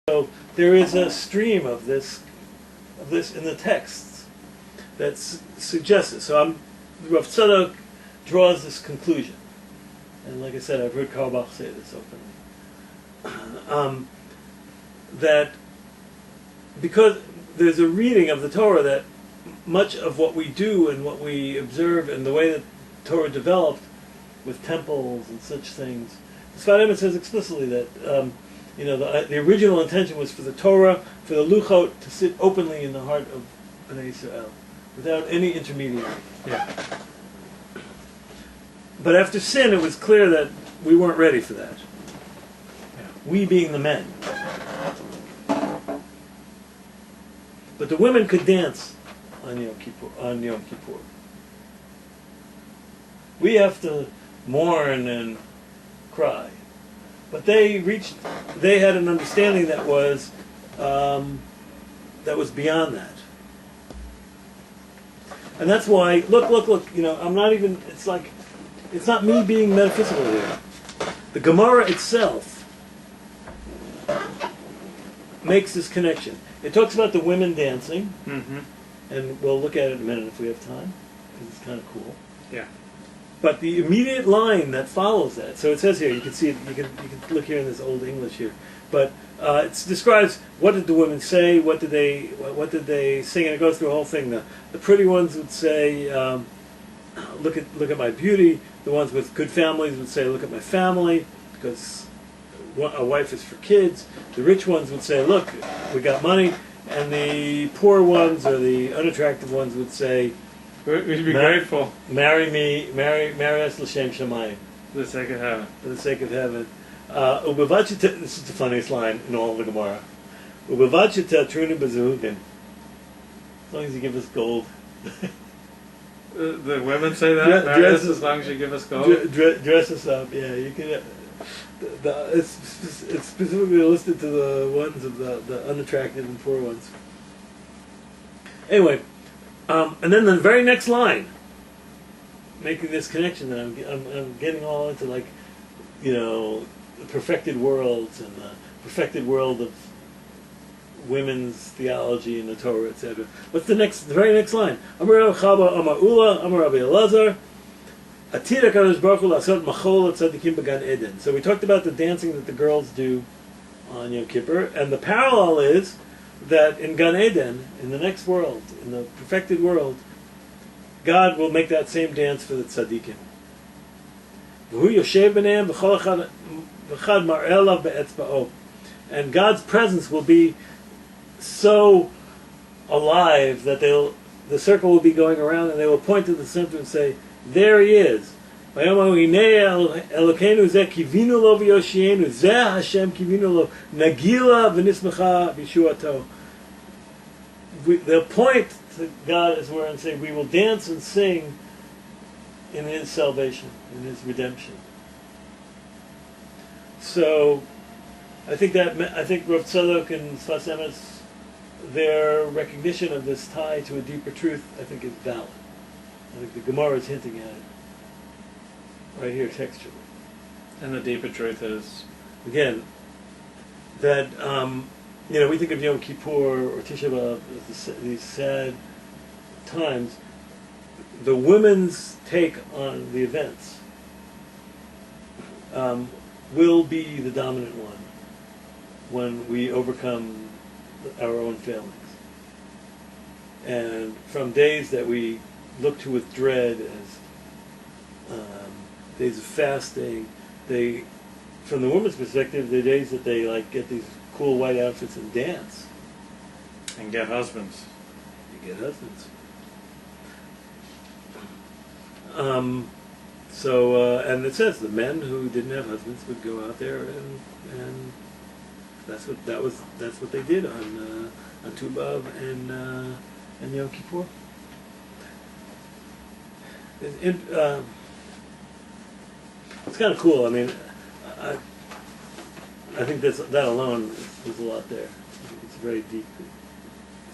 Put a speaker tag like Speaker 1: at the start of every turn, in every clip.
Speaker 1: So there is a stream of this in the texts that suggests it. So Rav Tzadok draws this conclusion, and like I said, I've heard Karlbach say this openly, that because there's a reading of the Torah that much of what we do and what we observe and the way that Torah developed with temples and such things, the Sfat Emet says explicitly that the original intention was for the Torah, for the Luchot to sit openly in the heart of Bnei Israel, without any intermediary.
Speaker 2: Yeah.
Speaker 1: But after sin, it was clear that we weren't ready for that.
Speaker 2: Yeah.
Speaker 1: We being the men. But the women could dance on Yom Kippur. We have to mourn and cry. But they had an understanding that was beyond that. And that's why, look, I'm not even, it's not me being metaphysical here. The Gemara itself makes this connection. It talks about the women dancing, and we'll look at it in a minute if we have time, because it's kind of cool.
Speaker 2: Yeah.
Speaker 1: But the immediate line that follows that, so it says here, you can see it, you can look here in this old English here, but it describes what did the women say, what did they sing, and it goes through a whole thing. The pretty ones would say, look at my beauty. The ones with good families would say, look at my family, because a wife is for kids. The rich ones would say, look, we got money, and the poor ones or the unattractive ones would say,
Speaker 2: we should be grateful.
Speaker 1: Marry us l'shem shamayim.
Speaker 2: For the sake of heaven.
Speaker 1: For the sake of heaven. This is the funniest line in all of the Gemara. Ubevachita truni b'zehuvin. As long as you give us gold.
Speaker 2: The women say that? Marry us as long as you give us gold?
Speaker 1: Dress us up, yeah. You can. It's specifically listed to the ones of the unattractive and poor ones. Anyway. And then the very next line, making this connection that I'm getting all into the perfected worlds and the perfected world of women's theology and the Torah, etc. What's the very next line? Amar Rav Chaba, Amar Ula, Amar Rabbi Elazar, Atira Kadosh Baruch Hu Lasot Machol Tzadikim B'Gan Eden. So we talked about the dancing that the girls do on Yom Kippur, and the parallel is that in Gan Eden, in the next world, in the perfected world, God will make that same dance for the tzaddikim. And God's presence will be so alive that the circle will be going around, and they will point to the center and say, there he is. Elokeinu zeh kivinu lo v'yoshienu, zeh Hashem kivinu lo, nagila v'nismecha v'shuato. They'll point to God as we're and say, we will dance and sing in His salvation, in His redemption. So, I think Rav Tzadok and Sfas Emet's, their recognition of this tie to a deeper truth, I think is valid. I think the Gemara is hinting at it. Right here, textually.
Speaker 2: And the deeper truth is?
Speaker 1: Again, that, we think of Yom Kippur or Tisha B'Av as these sad times. The women's take on the events will be the dominant one when we overcome our own failings. And from days that we look to with dread as days of fasting, from the woman's perspective, the days that they get these cool white outfits and dance.
Speaker 2: And get husbands.
Speaker 1: You get husbands. And it says the men who didn't have husbands would go out there and that's what they did on Tu B'Av and Yom Kippur. It's kind of cool. I mean, I think that alone is a lot there. I think it's a very deep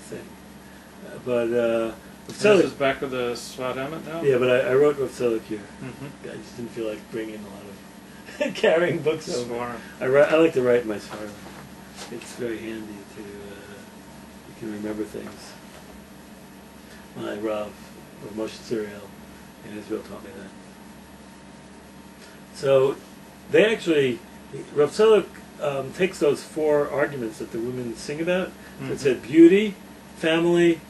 Speaker 1: thing.
Speaker 2: This is back with the Sfat Emet now?
Speaker 1: Yeah, but I wrote Rav Tzadok here.
Speaker 2: Mm-hmm.
Speaker 1: I just didn't feel like bringing a lot of carrying books over.
Speaker 2: Swarm.
Speaker 1: I like to write my Swarm. it's very handy to you can remember things. My Rav Moshe Tzuriel in Israel taught me that. So they actually, Rav Tzadok takes those four arguments that the women sing about. Mm-hmm. So it said beauty, family,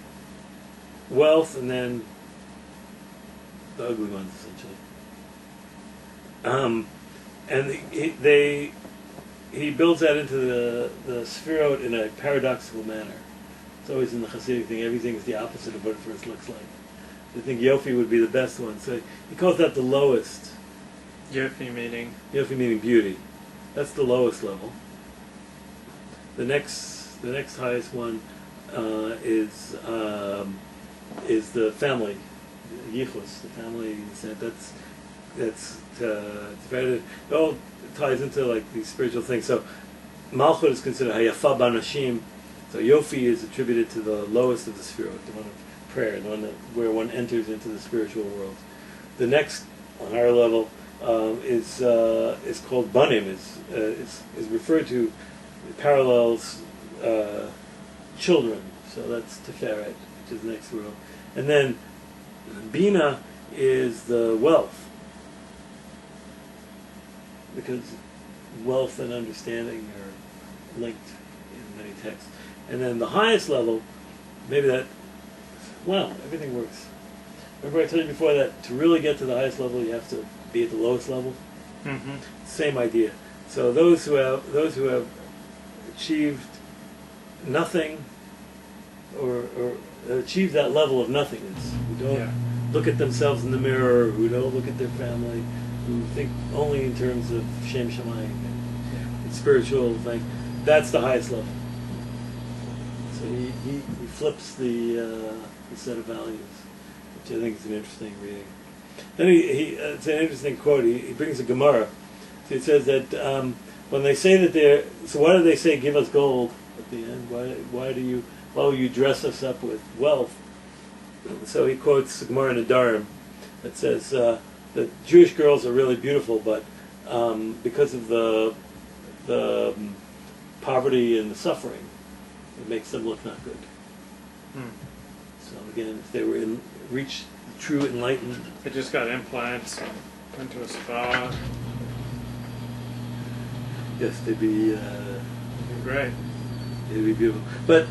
Speaker 1: wealth, and then the ugly ones, essentially. And he builds that into the Sefirot in a paradoxical manner. It's always in the Hasidic thing, everything's the opposite of what it first looks like. They think Yofi would be the best one, so he calls that the lowest.
Speaker 2: Yofi
Speaker 1: meaning beauty. That's the lowest level. The next highest one is the family, yichus, the family. That's divided. It all ties into like these spiritual things. So Malchut is considered hayafa banashim. So Yofi is attributed to the lowest of the sefirot, the one of prayer, the one where one enters into the spiritual world. The next, on our level, is called banim. Is referred to, parallels children. So that's Tiferet, which is the next world. And then Bina is the wealth, because wealth and understanding are linked in many texts. And then the highest level, maybe that, everything works. Remember I told you before that to really get to the highest level, you have to be at the lowest level?
Speaker 2: Mm-hmm.
Speaker 1: Same idea. So those who have achieved nothing, or achieved that level of nothingness, who don't look at themselves in the mirror, who don't look at their family, who think only in terms of Shem Shamayim and spiritual thing, that's the highest level. So he flips the set of values, which I think is an interesting reading. Then it's an interesting quote. He brings a Gemara. So it says that when they say that so why do they say give us gold at the end? Why will you dress us up with wealth? So he quotes the Gemara in Nedarim that says that Jewish girls are really beautiful, but because of the poverty and the suffering, it makes them look not good. So again, if they were reached true enlightenment,
Speaker 2: they just got implants, went to a spa.
Speaker 1: Yes, they'd be
Speaker 2: great.
Speaker 1: They'd be beautiful. But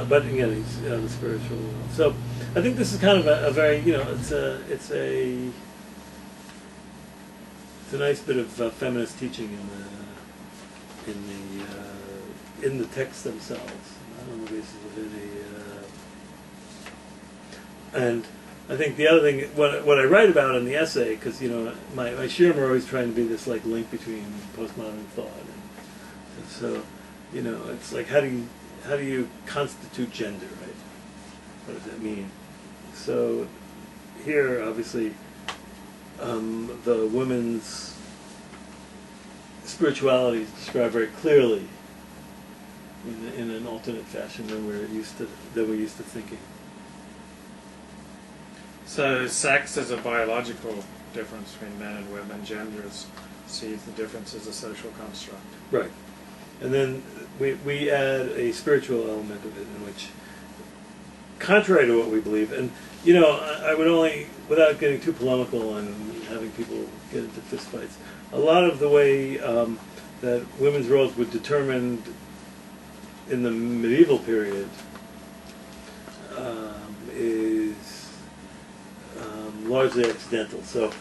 Speaker 1: but again, he's the spiritual world. So I think this is kind of a very it's a nice bit of feminist teaching in the texts themselves, not on the basis of any. And I think the other thing, what I write about in the essay, because my shiurim are always trying to be this like link between postmodern thought, and so it's like how do you constitute gender, right? What does that mean? So here, obviously, the women's spirituality is described very clearly in an alternate fashion than we're used to thinking.
Speaker 2: So sex is a biological difference between men and women. Gender sees the difference as a social construct.
Speaker 1: Right. And then we add a spiritual element of it, in which, contrary to what we believe, and I would only, without getting too polemical and having people get into fistfights, a lot of the way that women's roles were determined in the medieval period is largely accidental. So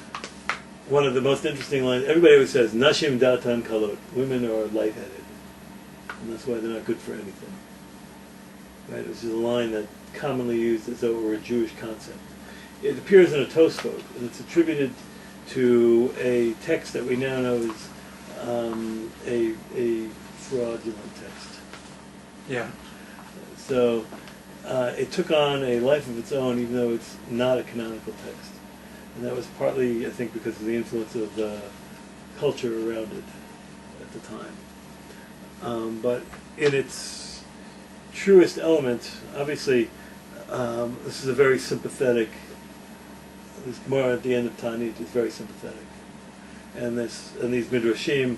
Speaker 1: one of the most interesting lines, everybody always says, Nashim datan kalot, women are lightheaded, and that's why they're not good for anything. Right? Which is a line that commonly used as though it were a Jewish concept. It appears in a Tosfot, and it's attributed to a text that we now know is a fraudulent text.
Speaker 2: Yeah.
Speaker 1: So it took on a life of its own, even though it's not a canonical text. And that was partly, I think, because of the influence of the culture around it at the time. But in its truest element, obviously, this is a very sympathetic, this Gemara at the end of Tanit is very sympathetic. And these Midrashim